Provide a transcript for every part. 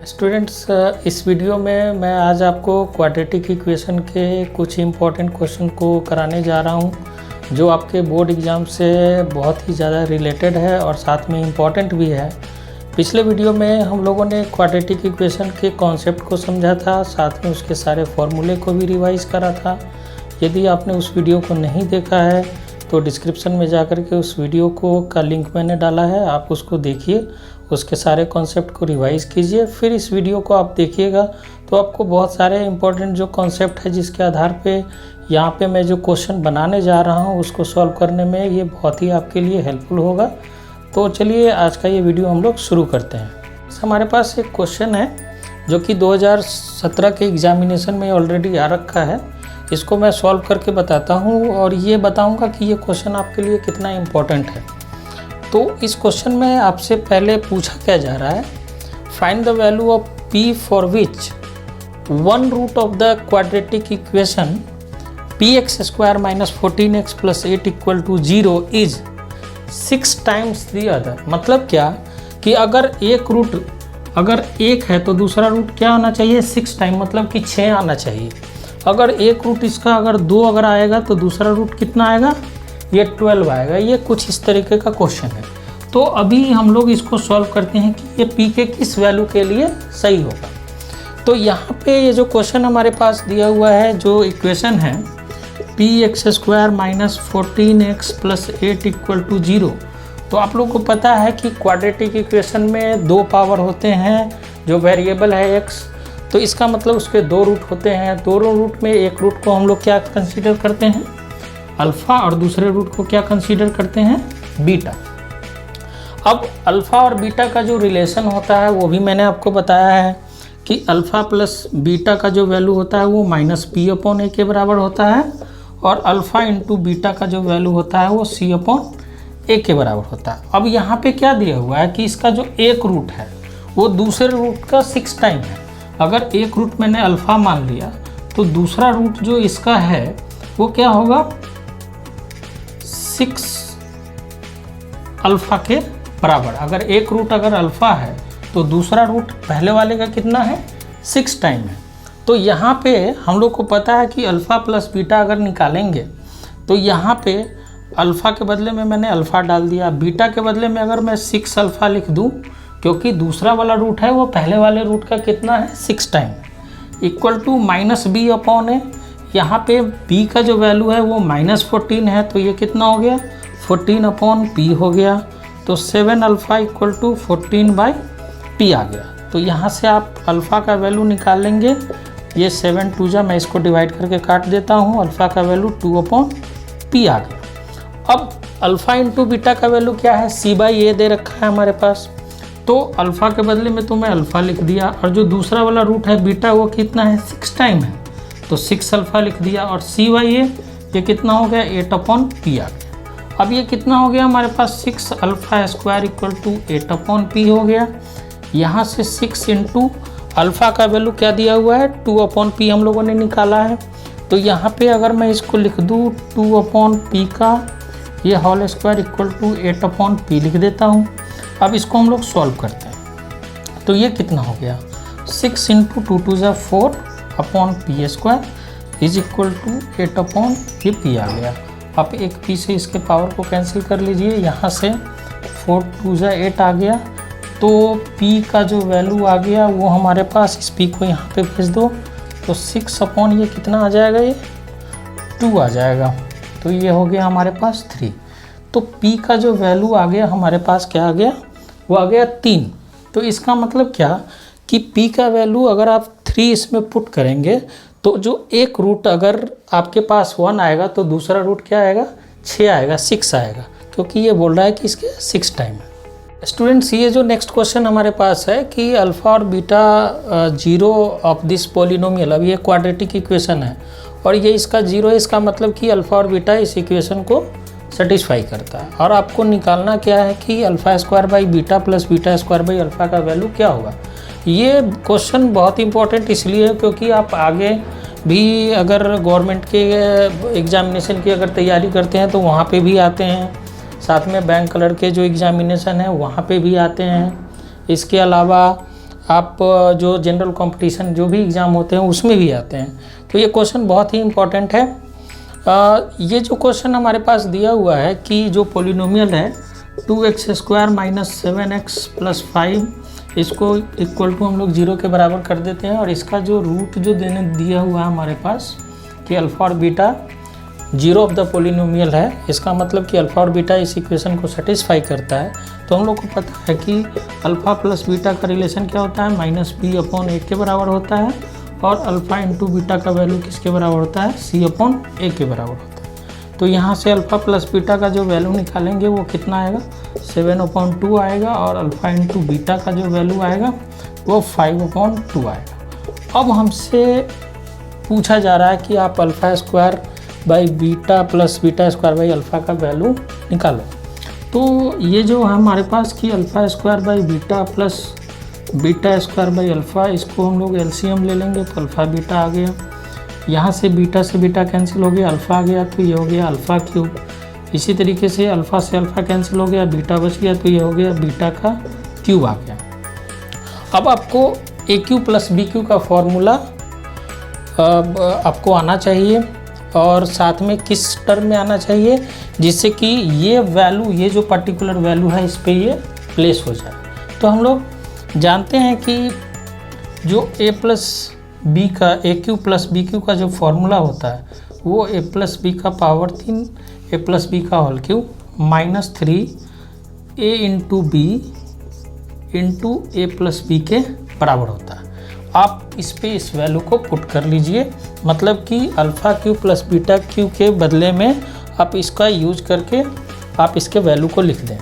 Students, इस video में मैं आज आपको क्वाड्रेटिक इक्वेशन के कुछ इम्पोर्टेंट क्वेश्चन को कराने जा रहा हूं, जो आपके बोर्ड एग्ज़ाम से बहुत ही ज़्यादा रिलेटेड है और साथ में इम्पॉर्टेंट भी है। पिछले वीडियो में हम लोगों ने क्वाड्रेटिक इक्वेशन के कॉन्सेप्ट को समझा था, साथ में उसके सारे फॉर्मूले को भी रिवाइज़ करा था। यदि आपने उस वीडियो को नहीं देखा है तो डिस्क्रिप्शन में जाकर के उस वीडियो का लिंक मैंने डाला है, आप उसको देखिए, उसके सारे कॉन्सेप्ट को रिवाइज़ कीजिए। फिर इस वीडियो को आप देखिएगा तो आपको बहुत सारे इंपॉर्टेंट जो कॉन्सेप्ट है जिसके आधार पे यहाँ पे मैं जो क्वेश्चन बनाने जा रहा हूँ उसको सॉल्व करने में ये बहुत ही आपके लिए हेल्पफुल होगा। तो चलिए आज का ये वीडियो हम लोग शुरू करते हैं। हमारे पास एक क्वेश्चन है जो कि 2017 के एग्जामिनेशन में ऑलरेडी आ रखा है। इसको मैं सॉल्व करके बताता हूँ और ये बताऊँगा कि ये क्वेश्चन आपके लिए कितना इम्पोर्टेंट है। तो इस क्वेश्चन में आपसे पहले पूछा क्या जा रहा है, find the value of p for which one root of the quadratic equation px² - 14x + 8 = 0 is 6 times the other. मतलब क्या कि अगर एक रूट अगर एक है तो दूसरा रूट क्या आना चाहिए, 6 टाइम, मतलब कि 6 आना चाहिए। अगर एक रूट इसका अगर 2 अगर आएगा तो दूसरा रूट कितना आएगा, ये 12 आएगा। ये कुछ इस तरीके का क्वेश्चन है। तो अभी हम लोग इसको सॉल्व करते हैं कि ये p के किस वैल्यू के लिए सही होगा। तो यहाँ पे ये जो क्वेश्चन हमारे पास दिया हुआ है, जो इक्वेशन है px² - 14x + 8 = 0। तो आप लोगों को पता है कि क्वाड्रेटिक इक्वेशन में 2 पावर होते हैं, जो वेरिएबल है x। तो इसका मतलब उसके 2 रूट होते हैं। दोनों रूट में एक रूट को हम लोग क्या कंसीडर करते हैं, अल्फ़ा, और दूसरे रूट को क्या कंसीडर करते हैं, बीटा। अब अल्फ़ा और बीटा का जो रिलेशन होता है वो भी मैंने आपको बताया है कि अल्फ़ा प्लस बीटा का जो वैल्यू होता है वो -p/a के बराबर होता है, और अल्फ़ा इंटू बीटा का जो वैल्यू होता है वो c/a के बराबर होता है। अब यहाँ पे क्या दिया हुआ है कि इसका जो एक रूट है वो दूसरे रूट का 6 टाइम है। अगर एक रूट मैंने अल्फ़ा मान लिया तो दूसरा रूट जो इसका है वो क्या होगा, 6 अल्फ़ा के बराबर। अगर एक रूट अगर अल्फ़ा है तो दूसरा रूट पहले वाले का कितना है, 6 टाइम है। तो यहाँ पे हम लोग को पता है कि अल्फ़ा प्लस बीटा अगर निकालेंगे तो यहाँ पे अल्फ़ा के बदले में मैंने अल्फ़ा डाल दिया, बीटा के बदले में अगर मैं 6 अल्फ़ा लिख दूँ, क्योंकि दूसरा वाला रूट है वो पहले वाले रूट का कितना है, 6 टाइम, इक्वल टू -b/a। यहाँ पे b का जो वैल्यू है वो -14 है, तो ये कितना हो गया, 14/p हो गया। तो 7 अल्फ़ा = 14/p आ गया। तो यहाँ से आप अल्फ़ा का वैल्यू निकाल लेंगे। ये 7 2 जा, मैं इसको डिवाइड करके काट देता हूँ। अल्फ़ा का वैल्यू 2/p आ गया। अब अल्फ़ा इंटू बीटा का वैल्यू क्या है, c/a दे रखा है हमारे पास। तो अल्फ़ा के बदले में तो मैं अल्फ़ा लिख दिया, और जो दूसरा वाला रूट है बीटा वो कितना है, 6 टाइम है, तो 6 अल्फ़ा लिख दिया। और c/a ये कितना हो गया, 8/p आ गया। अब ये कितना हो गया हमारे पास, 6 अल्फ़ा स्क्वायर = 8/p हो गया। यहाँ से 6 इंटू अल्फ़ा का वैल्यू क्या दिया हुआ है, 2/p हम लोगों ने निकाला है। तो यहाँ पे अगर मैं इसको लिख दूँ 2/p का ये होल स्क्वायर = 8/p लिख देता हूँ। अब इसको हम लोग सॉल्व करते हैं। तो ये कितना हो गया, 6 इंटू 2 2 जा 4/p² = 8/p आ गया। आप एक p से इसके पावर को कैंसिल कर लीजिए, यहाँ से 4 2 जा 8 आ गया। तो p का जो वैल्यू आ गया वो हमारे पास, इस p को यहाँ पे भेज दो तो 6/ ये कितना आ जाएगा, ये 2 आ जाएगा। तो ये हो गया हमारे पास 3। तो p का जो वैल्यू आ गया हमारे पास क्या आ गया, वो आ गया 3। तो इसका मतलब क्या कि p का वैल्यू अगर आप 3 इसमें पुट करेंगे तो जो एक रूट अगर आपके पास 1 आएगा तो दूसरा रूट क्या आएगा, 6 आएगा, 6 आएगा, क्योंकि ये बोल रहा है कि इसके 6 टाइम है। स्टूडेंट्स, ये जो नेक्स्ट क्वेश्चन हमारे पास है कि अल्फ़ा और बीटा 0 ऑफ दिस पॉलिनोमियल, अब ये क्वाड्रेटिक इक्वेशन है और ये इसका 0 है, इसका मतलब कि अल्फ़ा और बीटा इस इक्वेशन को सेटिस्फाई करता है। और आपको निकालना क्या है कि α² प्लस β² अल्फ़ा का वैल्यू क्या होगा। ये क्वेश्चन बहुत इंपॉर्टेंट इसलिए है क्योंकि आप आगे भी अगर गवर्नमेंट के एग्जामिनेशन की अगर तैयारी करते हैं तो वहाँ पे भी आते हैं, साथ में बैंक क्लर्क के जो एग्जामिनेशन है वहाँ पे भी आते हैं। इसके अलावा आप जो जनरल कंपटीशन जो भी एग्ज़ाम होते हैं उसमें भी आते हैं। तो ये क्वेश्चन बहुत ही इम्पोर्टेंट है। ये जो क्वेश्चन हमारे पास दिया हुआ है कि जो पोलिनोमियल है 2x² - 7x + 5, इसको इक्वल टू हम लोग 0 के बराबर कर देते हैं, और इसका जो रूट जो दिया हुआ है हमारे पास कि अल्फ़ा और बीटा 0 ऑफ द पोलिनोमियल है, इसका मतलब कि अल्फ़ा और बीटा इस इक्वेशन को सेटिस्फाई करता है। तो हम लोग को पता है कि अल्फ़ा प्लस बीटा का रिलेशन क्या होता है, -b/a के बराबर होता है, और अल्फ़ा इंटू बीटा का वैल्यू किसके बराबर होता है, c/a के बराबर होता है। तो यहाँ से अल्फ़ा प्लस बीटा का जो वैल्यू निकालेंगे वो कितना आएगा, 7/2 आएगा, और अल्फ़ा इंटू बीटा का जो वैल्यू आएगा वो 5/2 आएगा। अब हमसे पूछा जा रहा है कि आप α² by beta plus β² by alpha का वैल्यू निकालो। तो ये जो है हमारे पास कि α² by beta plus β² by alpha, इसको हम लोग एलसीएम ले लेंगे तो अल्फ़ा बीटा आ गया, यहाँ से बीटा कैंसिल हो गया, अल्फ़ा आ गया तो ये हो गया अल्फ़ा क्यूब। इसी तरीके से अल्फ़ा से अल्फ़ा कैंसिल हो गया, बीटा बच गया तो ये हो गया बीटा का क्यूब आ गया। अब आपको AQ + BQ का फॉर्मूला आपको आना चाहिए, और साथ में किस टर्म में आना चाहिए, जिससे कि ये वैल्यू, ये जो पर्टिकुलर वैल्यू है इस पे ये प्लेस हो जाए। तो हम लोग जानते हैं कि जो AQ + BQ का जो फॉर्मूला होता है वो A + B का पावर 3 A + B का whole cube -3 A into B into A + B के बराबर होता है। आप इस पे इस वैल्यू को पुट कर लीजिए, मतलब कि α³ + β³ के बदले में आप इसका यूज करके आप इसके वैल्यू को लिख दें।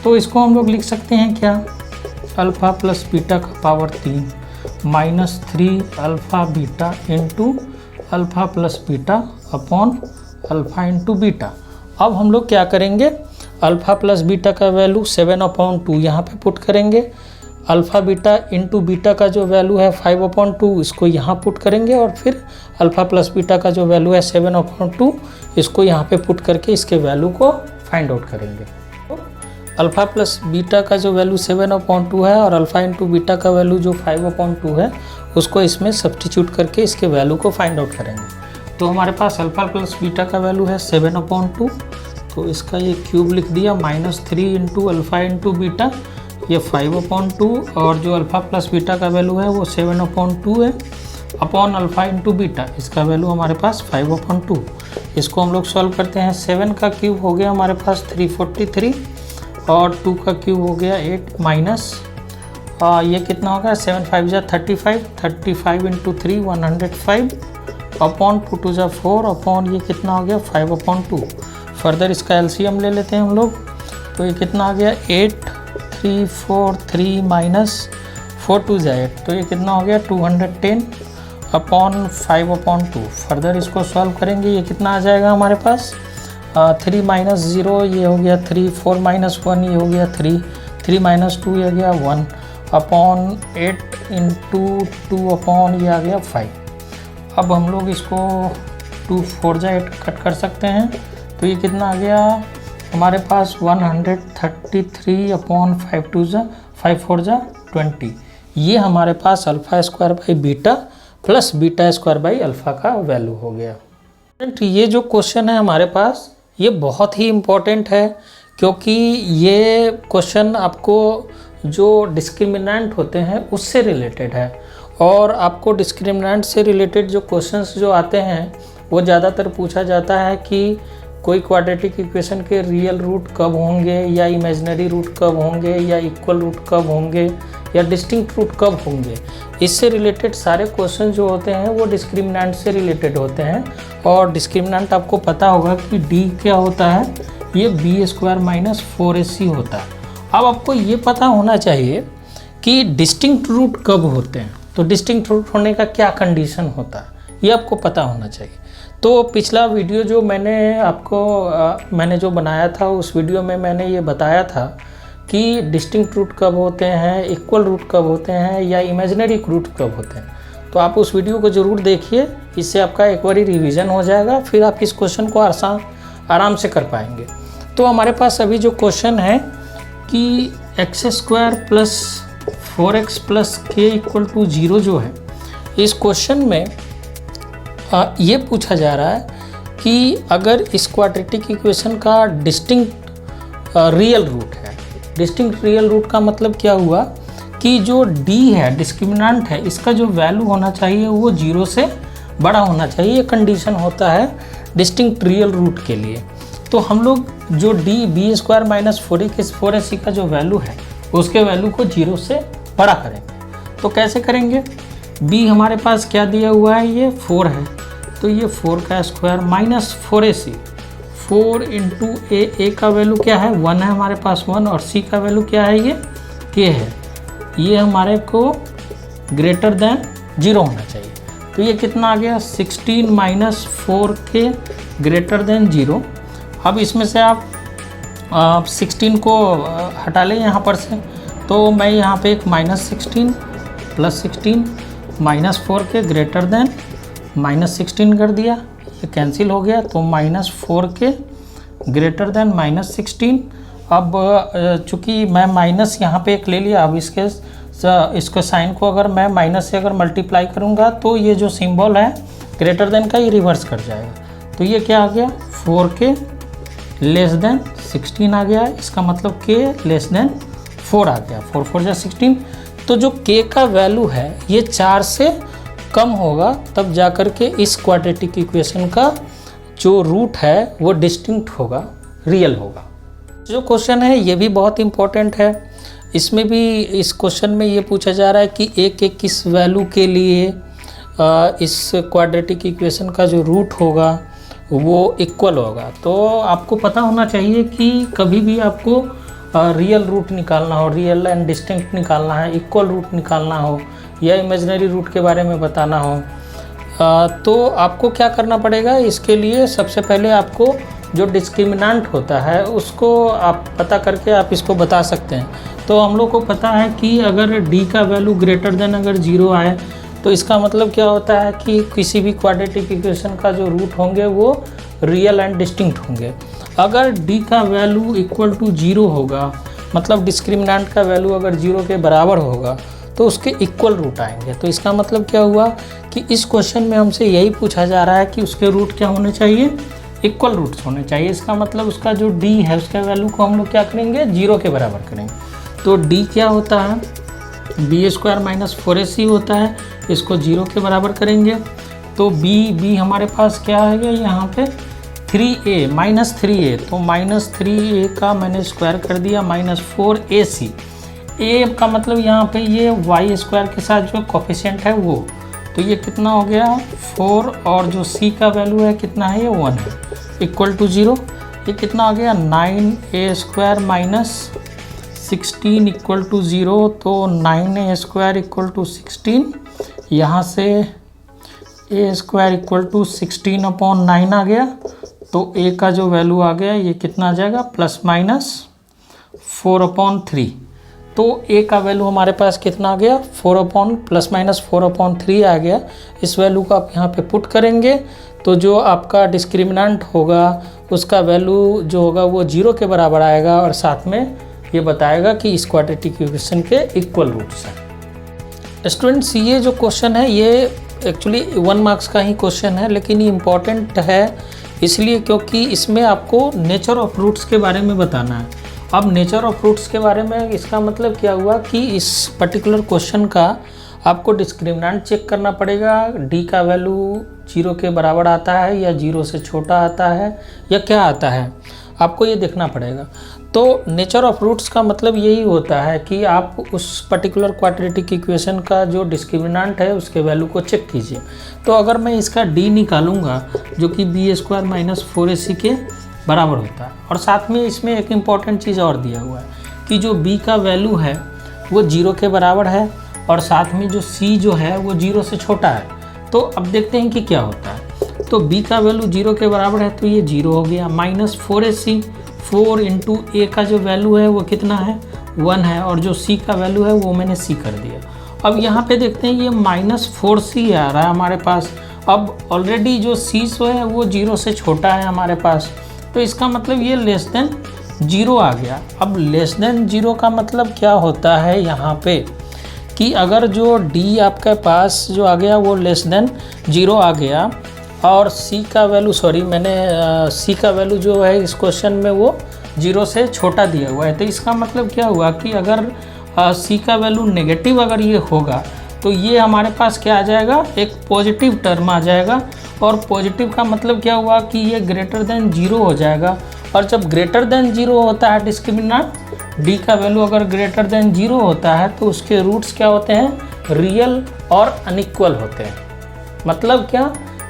तो इसको हम लोग लिख सकते हैं क्या, अल्फ़ा प्लस बीटा का power 3 -3 alpha beta into alpha plus beta upon alpha into beta. अब हम लोग क्या करेंगे, अल्फ़ा प्लस बीटा का वैल्यू 7/2 यहाँ पे पुट करेंगे, अल्फ़ा बीटा इंटू बीटा का जो वैल्यू है 5/2 इसको यहाँ पुट करेंगे, और फिर अल्फ़ा प्लस बीटा का जो वैल्यू है 7/2 इसको यहाँ पे पुट करके इसके वैल्यू को फाइंड आउट करेंगे। तो अल्फ़ा प्लस बीटा का जो वैल्यू 7/2 है और अल्फ़ा इंटू बीटा का वैल्यू जो 5/2 है उसको इसमें सब्स्टिट्यूट करके इसके वैल्यू को फाइंड आउट करेंगे। तो हमारे पास अल्फ़ा प्लस बीटा का वैल्यू है 7/2, तो इसका ये क्यूब लिख दिया, -3 इंटू अल्फ़ा इंटू बीटा ये 5/2, और जो अल्फ़ा प्लस बीटा का वैल्यू है वो 7/2 है, अपॉन अल्फ़ा इंटू बीटा, इसका वैल्यू हमारे पास 5/2। इसको हम लोग सॉल्व करते हैं, 7 का क्यूब हो गया हमारे पास 343, और 2 का क्यूब हो गया 8 माइनस ये कितना होगा, 7 5 जा 35 इंटू 3 105, अपॉन 2 2 जा 4, अपॉन ये कितना हो गया 5/2। फर्दर इसका एलसीएम ले लेते हैं हम लोग, तो ये कितना आ गया 8 3 4 3 माइनस 4 2 जा 8, तो ये कितना हो गया 210 अपॉन 5/2। फर्दर इसको सॉल्व करेंगे, ये कितना आ जाएगा हमारे पास 3 माइनस 0 ये हो गया 3, 4 माइनस 1 ये हो गया 3, 3 माइनस 2 ये हो गया 1, अपॉन 8 इंटू 2 अपॉन ये आ गया 5। अब हम लोग इसको 2 4 जा 8 कट कर सकते हैं, तो ये कितना आ गया हमारे पास 133 अपॉन 5 2 जा 5 4 जा 20। ये हमारे पास α² by beta plus β² by alpha का वैल्यू हो गया। ये जो क्वेश्चन है हमारे पास ये बहुत ही इम्पोर्टेंट है, क्योंकि ये क्वेश्चन आपको जो डिस्क्रिमिनेंट होते हैं उससे रिलेटेड है, और आपको डिस्क्रिमिनेंट से रिलेटेड जो क्वेश्चंस जो आते हैं वो ज़्यादातर पूछा जाता है कि कोई क्वाड्रेटिक इक्वेशन के रियल रूट कब होंगे, या इमेजिनरी रूट कब होंगे, या इक्वल रूट कब होंगे, या डिस्टिंक्ट रूट कब होंगे। इससे रिलेटेड सारे क्वेश्चन जो होते हैं वो डिस्क्रिमिनेंट से रिलेटेड होते हैं, और डिस्क्रिमिनेंट आपको पता होगा कि d क्या होता है, ये b² - 4ac होता है। अब आपको ये पता होना चाहिए कि डिस्टिंक्ट रूट कब होते हैं, तो डिस्टिंक्ट रूट होने का क्या कंडीशन होता है ये आपको पता होना चाहिए। तो पिछला वीडियो जो मैंने जो बनाया था उस वीडियो में मैंने ये बताया था कि डिस्टिंक्ट रूट कब होते हैं, इक्वल रूट कब होते हैं, या इमेजिनरी रूट कब होते हैं। तो आप उस वीडियो को ज़रूर देखिए, इससे आपका एक बारी रिवीजन हो जाएगा, फिर आप इस क्वेश्चन को आराम से कर पाएंगे। तो हमारे पास अभी जो क्वेश्चन है कि x² + 4x प्लस के इक्वल टू 0 जो है, इस क्वेश्चन में ये पूछा जा रहा है कि अगर इस क्वाड्रेटिक इक्वेशन का डिस्टिंक्ट रियल रूट है। डिस्टिंक्ट रियल रूट का मतलब क्या हुआ कि जो d है डिस्क्रिमिनेंट है, इसका जो वैल्यू होना चाहिए वो 0 से बड़ा होना चाहिए। ये कंडीशन होता है डिस्टिंक्ट रियल रूट के लिए। तो हम लोग जो b² माइनस 4ac का जो वैल्यू है उसके वैल्यू को 0 से बड़ा करेंगे। तो कैसे करेंगे? b हमारे पास क्या दिया हुआ है, ये 4 है, तो ये 4 का square minus 4ac, 4 into a का वैल्यू क्या है 1 है हमारे पास 1, और c का वैल्यू क्या है ये k है, ये हमारे को ग्रेटर देन 0 होना चाहिए। तो ये कितना आ गया 16 माइनस 4k ग्रेटर देन 0। अब इसमें से आप 16 को हटा लें यहाँ पर से, तो मैं यहाँ पे एक -16 plus 16 minus 4k greater than -16 कर दिया, ये कैंसिल हो गया, तो -4k ग्रेटर देन -16। अब चूँकि मैं माइनस यहाँ पे एक ले लिया, अब इसके साइन को अगर मैं माइनस से अगर मल्टीप्लाई करूँगा तो ये जो सिंबल है ग्रेटर देन का ये रिवर्स कर जाएगा। तो ये क्या आ गया 4k लेस देन 16 आ गया, इसका मतलब k लेस देन 4 आ गया, 4 4 जा 16। तो जो k का वैल्यू है ये 4 से कम होगा, तब जा कर के इस क्वाड्रेटिक इक्वेशन का जो रूट है वो डिस्टिंक्ट होगा, रियल होगा। जो क्वेश्चन है ये भी बहुत इम्पोर्टेंट है। इसमें भी इस क्वेश्चन में ये पूछा जा रहा है कि एक किस वैल्यू के लिए इस क्वाड्रेटिक इक्वेशन का जो रूट होगा वो इक्वल होगा। तो आपको पता होना चाहिए कि कभी भी आपको रियल रूट निकालना हो, रियल एंड डिस्टिंक्ट निकालना है, इक्वल रूट निकालना हो या इमेजिनरी रूट के बारे में बताना हो, तो आपको क्या करना पड़ेगा? इसके लिए सबसे पहले आपको जो डिस्क्रिमिनेंट होता है उसको आप पता करके आप इसको बता सकते हैं। तो हम लोग को पता है कि अगर d का वैल्यू ग्रेटर देन अगर 0 आए तो इसका मतलब क्या होता है कि किसी भी क्वाड्रेटिक इक्वेशन का जो रूट होंगे वो रियल एंड डिस्टिंक्ट होंगे। अगर d का वैल्यू इक्वल टू 0 होगा, मतलब डिस्क्रिमिनेंट का वैल्यू अगर 0 के बराबर होगा तो उसके इक्वल रूट आएंगे। तो इसका मतलब क्या हुआ कि इस क्वेश्चन में हमसे यही पूछा जा रहा है कि उसके रूट क्या होने चाहिए, इक्वल रूट्स होने चाहिए। इसका मतलब उसका जो d है उसके वैल्यू को हम लोग क्या करेंगे 0 के बराबर करेंगे। तो d क्या होता है b² माइनस 4ac होता है, इसको 0 के बराबर करेंगे। तो b हमारे पास क्या है यहाँ पे 3a माइनस 3a, तो माइनस 3a का मैंने स्क्वायर कर दिया माइनस 4ac। a का मतलब यहाँ पे ये y² के साथ जो कोफिशिएंट है वो, तो ये कितना हो गया 4, और जो c का वैल्यू है कितना है ये 1 है, इक्वल टू 0। ये कितना आ गया 9a² माइनस 16 इक्वल टू 0, तो 9a² इक्वल टू 16, यहाँ से a² इक्वल टू 16/9 आ गया। तो a का जो वैल्यू आ गया ये कितना आ जाएगा प्लस माइनस 4/3। तो a का वैल्यू हमारे पास कितना आ गया प्लस माइनस 4/3 आ गया। इस वैल्यू को आप यहाँ पे पुट करेंगे तो जो आपका डिस्क्रिमिनेंट होगा उसका वैल्यू जो होगा वो 0 के बराबर आएगा, और साथ में ये बताएगा कि इस क्वाड्रेटिक इक्वेशन के इक्वल रूट्स हैं। स्टूडेंट्स ये जो क्वेश्चन है ये एक्चुअली 1 मार्क्स का ही क्वेश्चन है, लेकिन ये इम्पॉर्टेंट है इसलिए क्योंकि इसमें आपको नेचर ऑफ रूट्स के बारे में बताना है। अब नेचर ऑफ रूट्स के बारे में इसका मतलब क्या हुआ कि इस पर्टिकुलर क्वेश्चन का आपको डिस्क्रिमिनेंट चेक करना पड़ेगा, d का वैल्यू 0 के बराबर आता है या 0 से छोटा आता है या क्या आता है, आपको ये देखना पड़ेगा। तो नेचर ऑफ रूट्स का मतलब यही होता है कि आप उस पर्टिकुलर क्वाड्रेटिक इक्वेशन का जो डिस्क्रिमिनेंट है उसके वैल्यू को चेक कीजिए। तो अगर मैं इसका d निकालूंगा जो कि b² माइनस 4ac के बराबर होता है, और साथ में इसमें एक इम्पॉर्टेंट चीज़ और दिया हुआ है कि जो b का वैल्यू है वो 0 के बराबर है, और साथ में जो c जो है वो 0 से छोटा है। तो अब देखते हैं कि क्या होता है। तो b का वैल्यू 0 के बराबर है तो ये 0 हो गया, माइनस 4ac, 4 इंटू a का जो वैल्यू है वो कितना है 1 है, और जो c का वैल्यू है वो मैंने c कर दिया। अब यहाँ पे देखते हैं ये माइनस 4c आ रहा है हमारे पास। अब ऑलरेडी जो c जो है वो 0 से छोटा है हमारे पास, तो इसका मतलब ये लेस देन 0 आ गया। अब लेस देन 0 का मतलब क्या होता है यहाँ पे कि अगर जो डी आपके पास जो आ गया वो लेस देन 0 आ गया और सी का वैल्यू सी का वैल्यू जो है इस क्वेश्चन में वो 0 से छोटा दिया हुआ है, तो इसका मतलब क्या हुआ कि अगर सी का वैल्यू नेगेटिव अगर ये होगा तो ये हमारे पास क्या आ जाएगा, एक पॉजिटिव टर्म आ जाएगा। और पॉजिटिव का मतलब क्या हुआ कि ये ग्रेटर देन 0 हो जाएगा। और जब ग्रेटर देन 0 होता है डिस्क्रिमिनेंट डी का वैल्यू अगर ग्रेटर देन 0 होता है तो उसके रूट्स क्या होते हैं, रियल और अनइक्वल होते हैं। मतलब क्या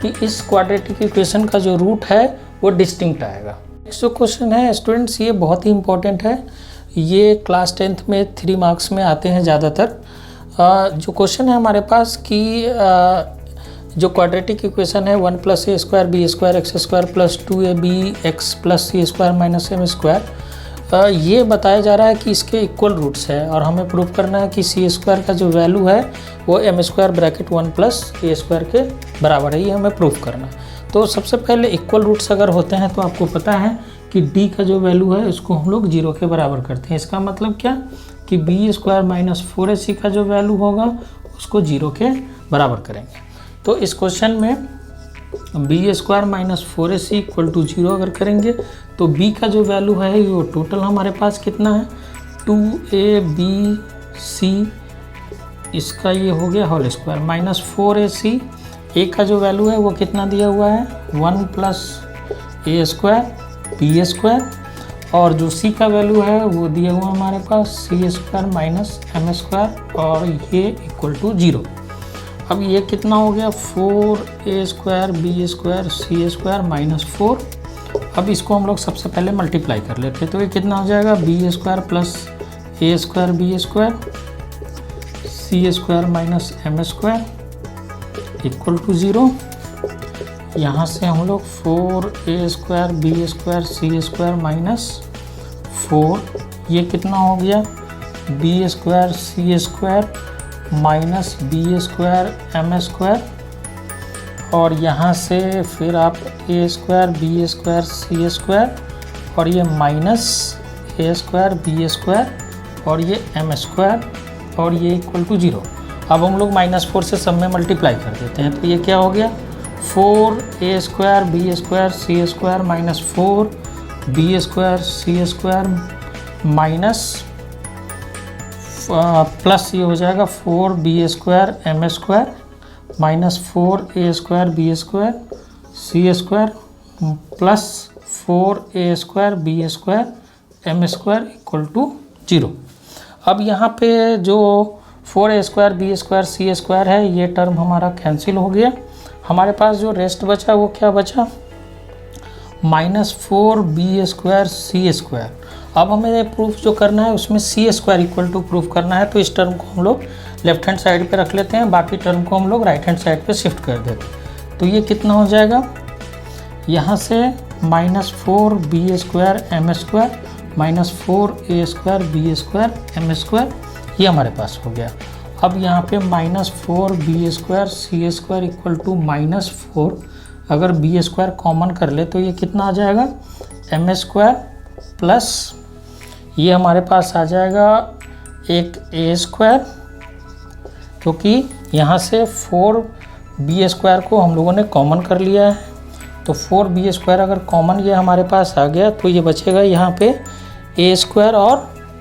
कि इस क्वाड्रेटिक इक्वेशन का जो रूट है वो डिस्टिंक्ट आएगा। नेक्स्ट जो क्वेश्चन है स्टूडेंट्स, ये बहुत ही इंपॉर्टेंट है, ये क्लास 10th में 3 मार्क्स में आते हैं ज़्यादातर। जो क्वेश्चन है हमारे पास कि जो क्वाड्रेटिक इक्वेशन है 1 + a² b² x² + 2ab x + c² - m², ये बताया जा रहा है कि इसके इक्वल रूट्स है और हमें प्रूव करना है कि c² का जो वैल्यू है वो m² ब्रैकेट 1 + a² के बराबर है, ये हमें प्रूव करना। तो सबसे पहले इक्वल रूट्स अगर होते हैं तो आपको पता है कि d का जो वैल्यू है उसको हम लोग 0 के बराबर करते हैं। इसका मतलब क्या कि b² - 4ac का जो वैल्यू होगा उसको 0 के बराबर करेंगे। तो इस क्वेश्चन में b² - 4ac = 0 अगर करेंगे तो b का जो वैल्यू है वो टोटल हमारे पास कितना है 2abc, इसका ये हो गया whole square minus 4ac, a का जो वैल्यू है वो कितना दिया हुआ है 1 + a² b², और जो c का वैल्यू है वो दिया हुआ हमारे पास c² - m² और ये = 0। अब ये कितना हो गया 4a² b² c² - 4। अब इसको हम लोग सबसे पहले मल्टीप्लाई कर लेते हैं, तो ये कितना हो जाएगा b² + a² b² c² - m² = 0। यहाँ से हम लोग 4a² b² c² - 4, ये कितना हो गया b² c² - b² m², और यहाँ से फिर आप a² b² c² और ये माइनस a² b² और ये m² और ये = 0। अब हम लोग -4 से सब में मल्टीप्लाई कर देते हैं, तो ये क्या हो गया 4a² b² c² - 4 b² c² minus plus ये हो जाएगा 4b² m² minus 4a² b² c² plus 4a² b² m² = 0। अब यहाँ पे जो 4a² b² c² है ये टर्म हमारा कैंसिल हो गया। हमारे पास जो रेस्ट बचा वो क्या बचा -4b² c²। अब हमें प्रूफ जो करना है उसमें c² = प्रूफ करना है, तो इस टर्म को हम लोग लेफ्ट हैंड साइड पे रख लेते हैं, बाकी टर्म को हम लोग राइट हैंड साइड पे शिफ्ट कर देते हैं। तो ये कितना हो जाएगा यहाँ से -4b² m² minus 4a² b² m², ये हमारे पास हो गया। अब यहाँ पे -4b² c² = -4, अगर b² कॉमन कर ले तो ये कितना आ जाएगा m² प्लस ये हमारे पास आ जाएगा एक a², क्योंकि यहाँ से 4b² को हम लोगों ने कॉमन कर लिया है, तो 4b² अगर कॉमन ये हमारे पास आ गया तो ये बचेगा यहाँ पे a² और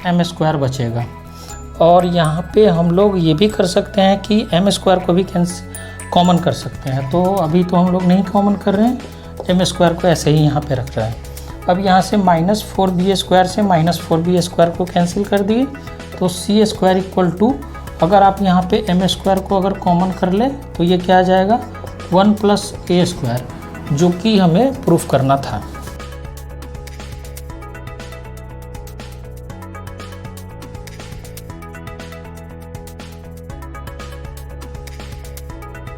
m² बचेगा। और यहाँ पे हम लोग ये भी कर सकते हैं कि m² को भी कॉमन कर सकते हैं, तो अभी तो हम लोग नहीं कॉमन कर रहे हैं, m² को ऐसे ही यहाँ पे रख रहा है। अब यहाँ से -4b² से -4b² को कैंसिल कर दिए, तो c² = अगर आप यहाँ पे m² को अगर कॉमन कर ले तो ये क्या आ जाएगा 1 + a², जो कि हमें प्रूफ करना था।